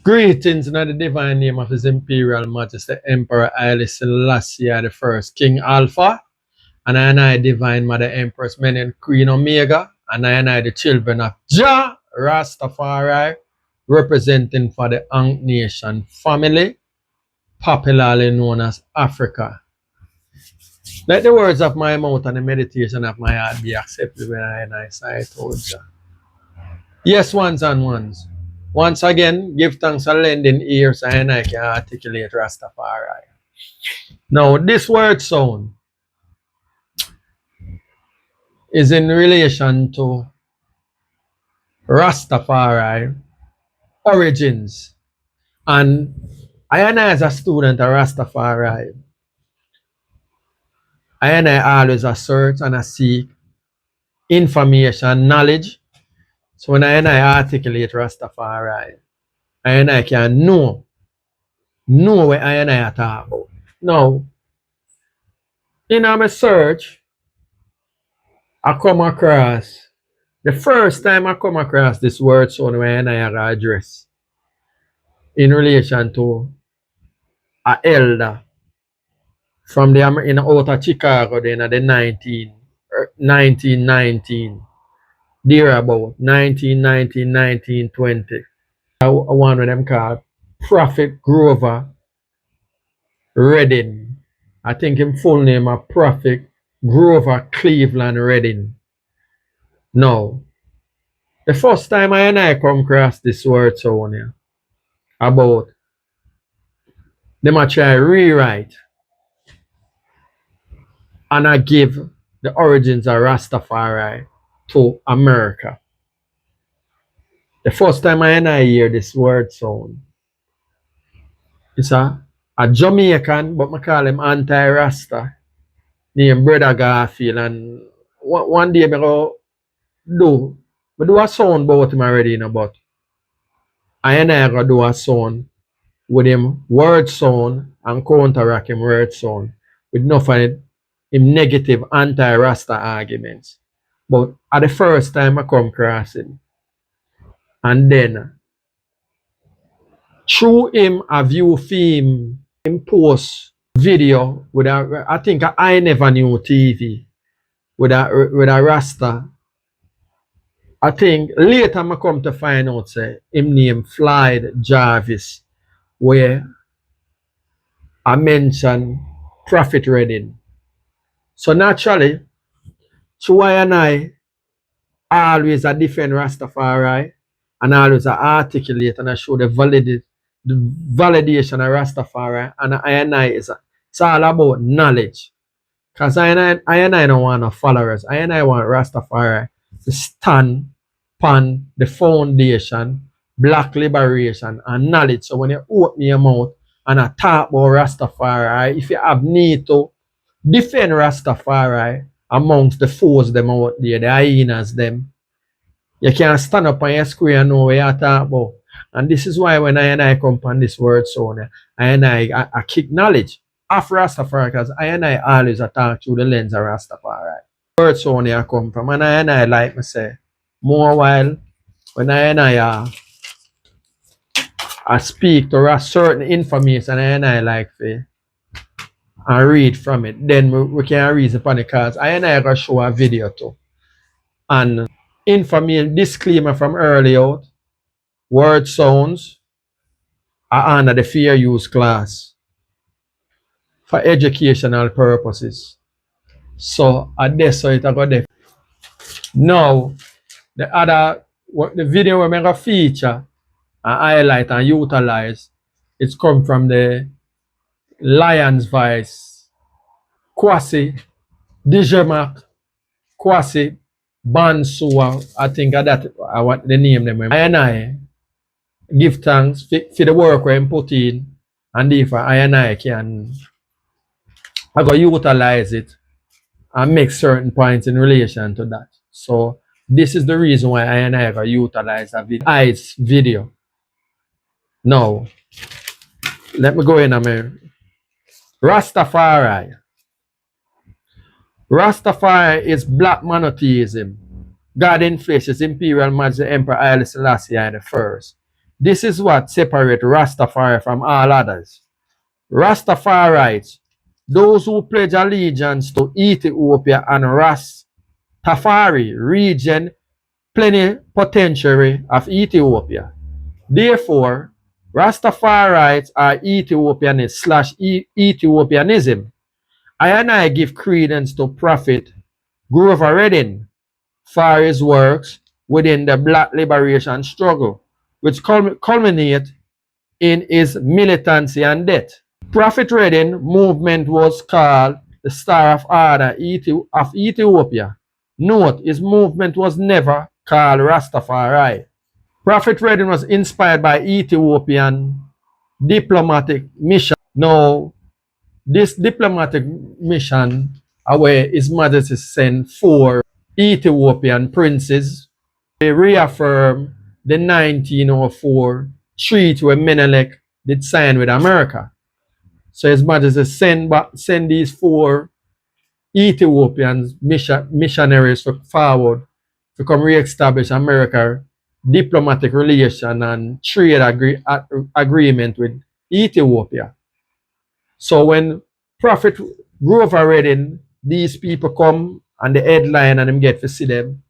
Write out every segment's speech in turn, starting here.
Greetings in the divine name of His Imperial Majesty Emperor Haile Selassie I, King Alpha, and I divine Mother Empress Menen Queen Omega, and I the children of Jah Rastafari, representing for the Ankh Nation family, popularly known as Africa. Let the words of my mouth and the meditation of my heart be accepted when I say told Jah. Yes, ones and ones. Once again, give thanks for lending ears and I can articulate Rastafari. Now, this word sound is in relation to Rastafari origins. And I as a student of Rastafari, I always a search and a seek information, knowledge. So when I articulate Rastafari, I can know what I talk about. Now, in my search, I come across the first time I come across this word sound when I address in relation to an elder from the in out of Chicago in the 1919, there about 1919, 1920. One of them called Prophet Grover Redding. I think him full name is Prophet Grover Cleveland Redding. Now, the first time I come across this word sound here about them I try rewrite and I give the origins of Rastafari to America. The first time I hear this word sound, it's a Jamaican, but I call him anti-Rasta, named Brother Garfield. And one day I go do a sound about him already, but I go do a sound with him word sound and counteract him word sound with nothing him negative anti-Rasta arguments. But at the first time I come across him, and then through him I view film, him post video with a, I think I never knew TV with a Rasta. I think later I come to find out say him name Floyd Jarvis, where I mentioned Prophet Redding. So naturally, through I always a defend Rastafari and always a articulate and I show the validation of Rastafari, and I is it's all about knowledge. Because I don't want no followers. I want Rastafari to stand upon the foundation, black liberation and knowledge. So when you open your mouth and I talk about Rastafari, if you have need to defend Rastafari amongst the foes them out there, the hyenas them, you can stand up on your square and know what you talk about. And this is why when I come upon this word sound, I kick knowledge of Rastafari, because I always talk through the lens of Rastafari. Word sound I come from, and I like me say, more while when I speak to a certain information I like to and read from it, then we can reason upon it, because I go show a video too. And information disclaimer from early out, word sounds are under the fair use class for educational purposes. So at this, so it got there. Now, the video we're going to feature and highlight and utilize, it's come from the Lions Vice, Kwasi, Dijemak, Kwasi, Bansua, I think that I want the name them. I give thanks for the work we put in, and if I can I go utilize it and make certain points in relation to that. So this is the reason why I go utilize a video. Now, let me go in on my Rastafari. Rastafari is black monotheism. God in flesh is Imperial Majesty Emperor Haile Selassie I. This is what separates Rastafari from all others. Rastafarites, those who pledge allegiance to Ethiopia and Rastafari region plenipotentiary of Ethiopia. Therefore, Rastafarites are Ethiopianists slash Ethiopianism. I give credence to Prophet Grover Redding for his works within the Black liberation struggle, which culminate in his militancy and death. Prophet Redding movement was called the Star of Order of Ethiopia. Note, his movement was never called Rastafari. Prophet Redding was inspired by Ethiopian diplomatic mission. Now, this diplomatic mission, where His Majesty sent 4 Ethiopian princes, they reaffirmed the 1904 treaty where Menelik did sign with America. So His Majesty send these 4 Ethiopian missionaries forward to come re-establish America diplomatic relation and trade agreement with Ethiopia. So when Prophet Grover Redding, these people come and the headline and him get to see them,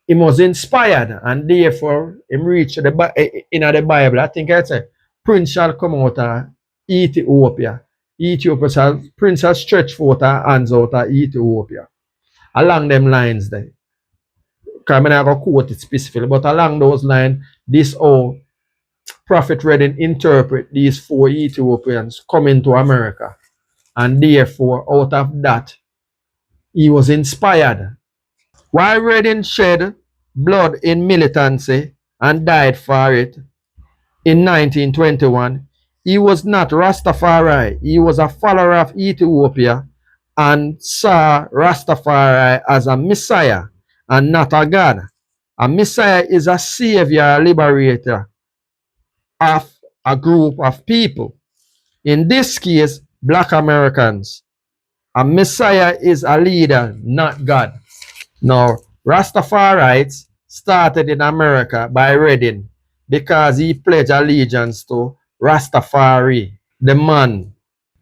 he was inspired and therefore him reach in the Bible. I think I say, Prince shall come out of Ethiopia. Prince shall stretch forth her hands out of Ethiopia. Along them lines there. I'm not going to quote it specifically, but along those lines, this how Prophet Redding interpret these 4 Ethiopians coming to America. And therefore, out of that, he was inspired. While Redding shed blood in militancy and died for it in 1921, he was not Rastafari. He was a follower of Ethiopia and saw Rastafari as a Messiah and not a God. A Messiah is a savior, a liberator of a group of people. In this case, Black Americans. A Messiah is a leader, not God. Now, Rastafarites started in America by Redding because he pledged allegiance to Rastafari, the man,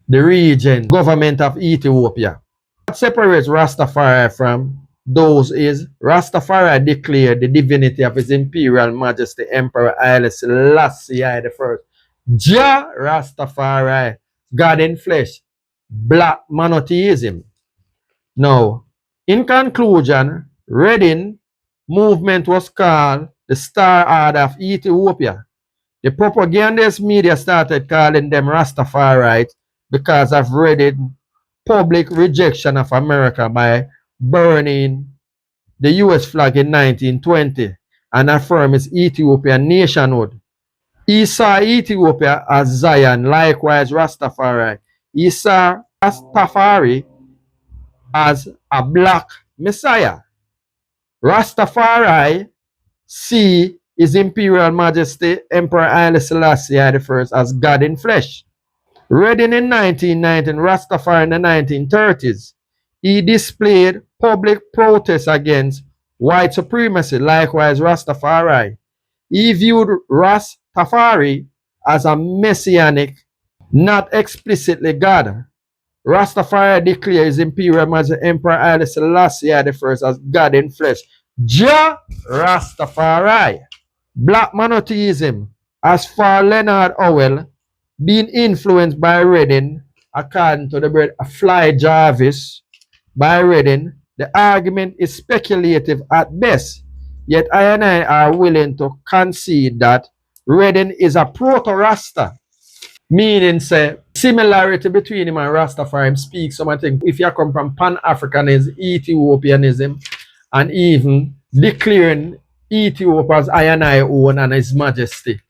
the region, government of Ethiopia. What separates Rastafari from those is Rastafari declared the divinity of His Imperial Majesty Emperor Haile Selassie I. Jah Rastafari, God in flesh, black monotheism. Now, in conclusion, Redding movement was called the Star Order of Ethiopia. The propagandist media started calling them Rastafarites because of Redding public rejection of America by burning the US flag in 1920 and affirm its Ethiopian nationhood. He saw Ethiopia as Zion, likewise Rastafari. He saw Rastafari as a black Messiah. Rastafari see His Imperial Majesty Emperor Haile Selassie I as God in flesh. Redding in 1919, Rastafari in the 1930s. He displayed public protests against white supremacy, likewise Rastafari. He viewed Rastafari as a messianic, not explicitly God. Rastafari declared His Imperial Majesty Emperor Haile Selassie I as God in flesh. Jah Rastafari. Black monotheism, as for Leonard Howell, being influenced by Redding, according to the Fly Jarvis by Redding, the argument is speculative at best. Yet I and I are willing to concede that Redding is a proto-Rasta. Meaning, say, similarity between him and Rastafari speaks something. If you come from Pan-Africanism, Ethiopianism, and even declaring Ethiopia as I and I own and His Majesty.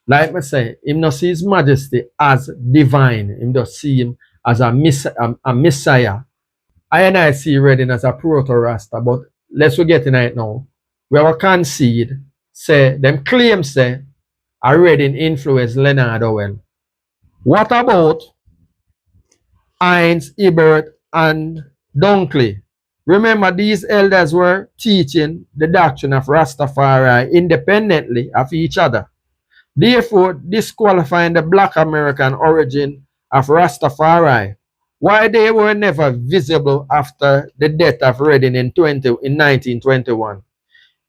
Like I say, him not see His Majesty as divine. Him just see him as a Messiah. I and I see Redding as a proto-Rasta, but let's forget it now. We will concede, say, them claims say, a Redding influenced Leonard Howell. What about Heinz, Ebert, and Dunkley? Remember, these elders were teaching the doctrine of Rastafari independently of each other. therefore disqualifying the black American origin of Rastafari. Why they were never visible after the death of Redding in 1921.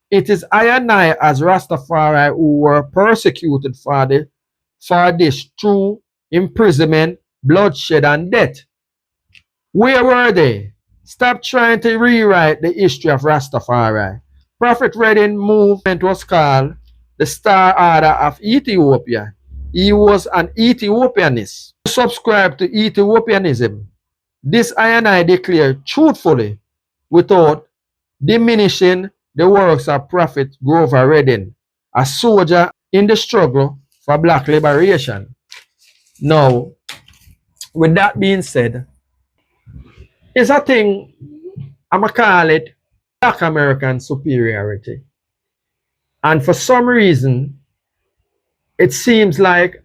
It is I and I as Rastafari who were persecuted for this through imprisonment, bloodshed, and death. Where were they? Stop trying to rewrite the history of Rastafari. Prophet Redding movement was called the Star Order of Ethiopia. He was an Ethiopianist who subscribed to Ethiopianism. This I and I declare truthfully without diminishing the works of Prophet Grover Redding, a soldier in the struggle for black liberation. Now, with that being said, it's a thing, I'm going to call it black American superiority. And for some reason, it seems like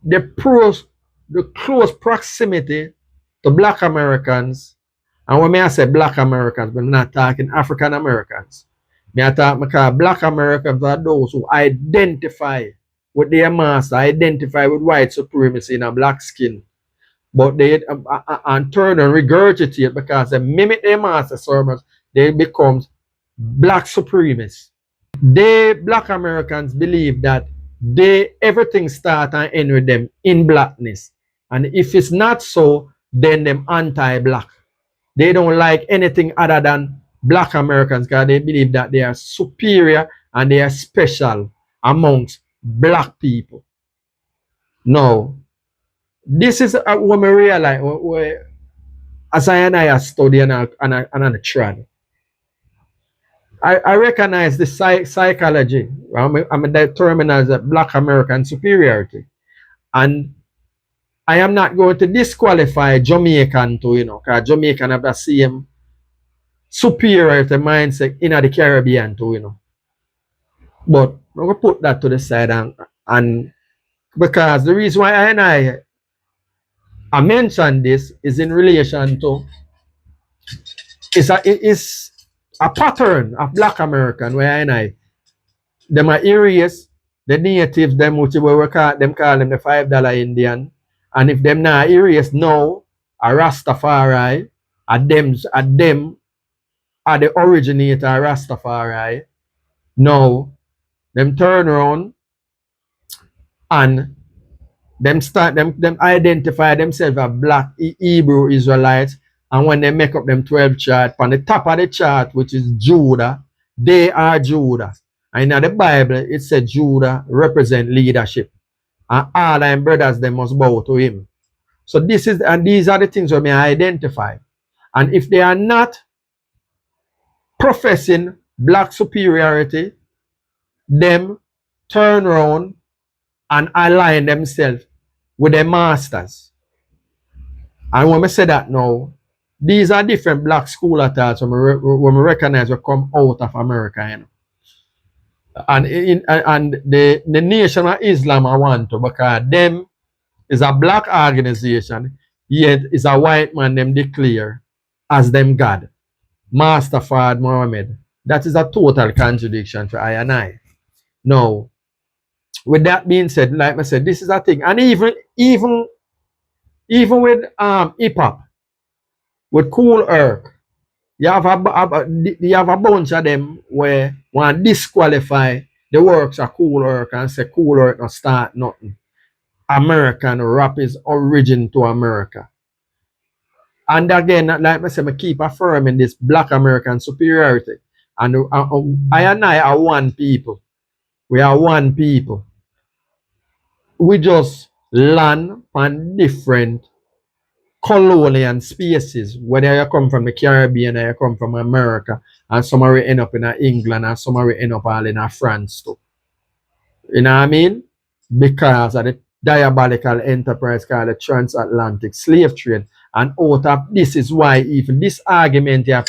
the close proximity to black Americans, and when I say black Americans, I'm not talking African Americans. I talk because black Americans are those who identify with their master, identify with white supremacy in a black skin. But they and turn and regurgitate because they mimic their master sermons, they become black supremacists. They, black Americans, believe that everything starts and ends with them in blackness. And if it's not so, then them anti-black. They don't like anything other than black Americans because they believe that they are superior and they are special amongst black people. Now, this is what I realize as I study and I try. I recognize the psychology. I'm determined as a black American superiority. And I am not going to disqualify Jamaican too, because Jamaican have the same superiority mindset in the Caribbean too, But I'm going to put that to the side and because the reason why I mention this is in relation to it's a pattern of black American where them are erase the natives, them which we call them the $5 Indian. And if them not erase now a Rastafari, them are the originator of Rastafari. Now them turn around and them identify themselves as black Hebrew Israelites, and when they make up them 12 chart, on the top of the chart, which is Judah, they are Judah. And in the Bible, it said Judah represent leadership. And all them brothers, they must bow to him. So these are the things that I identify. And if they are not professing black superiority, them turn around and align themselves with their masters. And when I say that now, these are different black school of thoughts when we recognize we come out of America. And the Nation of Islam I want to, because them is a black organization, yet is a white man them declare as them God. Master Fard Muhammad. That is a total contradiction for I and I. Now, with that being said, like I said, this is a thing. And even with hip hop, with Cool Herc, you have a bunch of them where want to disqualify the works of Cool Herc and say Cool Herc not start nothing. American rap is origin to America. And again, like I said, I keep affirming this black American superiority. And I and I are one people. We are one people. We just land on different colonial spaces, whether you come from the Caribbean or you come from America, and some are end up in England and some are end up all in France too. You know what I mean? Because of the diabolical enterprise called the transatlantic slave trade. And out of this is why even this argument here,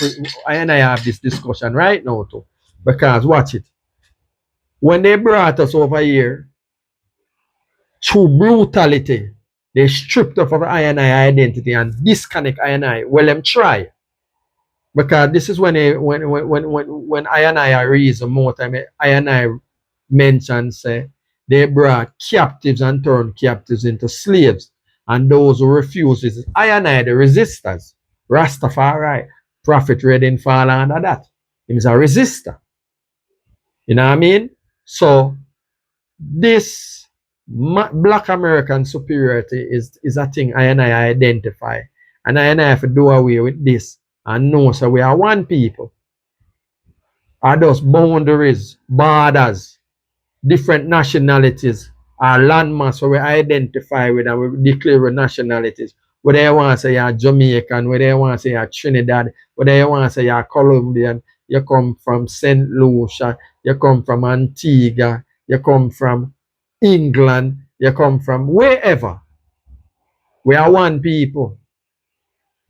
I and I have this discussion right now too. Because watch it. When they brought us over here, through brutality, they stripped off of I and I identity and disconnect I and I. Well, them try. Because this is when I and I reason more time, I and I mention say they brought captives and turned captives into slaves. And those who refused it, I and I, the resistors, Rastafari, Prophet Redding fall under that. He's a resistor. You know what I mean? So this black American superiority is a thing I and I identify. And I have to do away with this and know so we are one people. Are those boundaries, borders, different nationalities, are landmass where we identify with and we declare with nationalities. Whether you want to say you're Jamaican, whether you want to say you're Trinidad, whether you want to say you're Colombian, you come from St. Lucia, you come from Antigua, you come from England, you come from wherever. We are one people.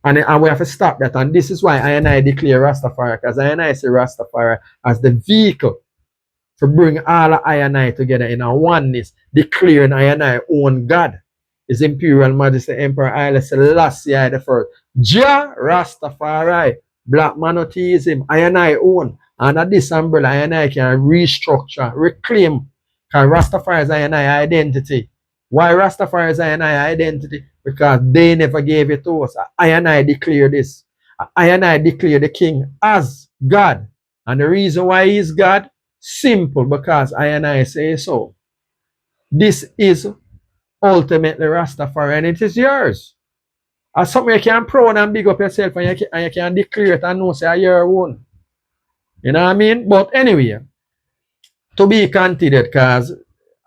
And we have to stop that. And this is why I and I declare Rastafari, because I and I see Rastafari as the vehicle to bring all of I and I together in a oneness, declaring I and I own God. His Imperial Majesty Emperor Haile Selassie the First. Jah Rastafari, black monotheism, I and I own. Under this umbrella, I and I can restructure, reclaim, because Rastafari is I and I identity. Why Rastafari is I and I identity? Because they never gave it to us. I and I declare this. I and I declare the King as God. And the reason why he is God, simple, because I and I say so. This is ultimately Rastafari and it is yours. As something you can proud and big up yourself and you can declare it and know say you're your own. You know what I mean? But anyway, to be continued, because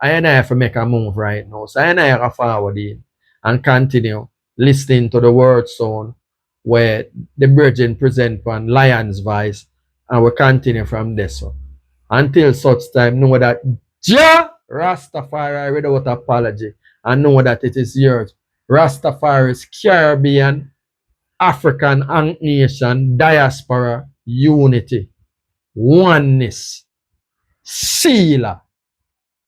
I and I have to make a move right now. So I and I have to forward in and continue listening to the word sound where the Virgin present on Lion's Voice, and we continue from this one. Until such time, know that Jah Rastafari without apology, and know that it is yours. Rastafari's Caribbean, African, and Asian diaspora unity, oneness, Sila.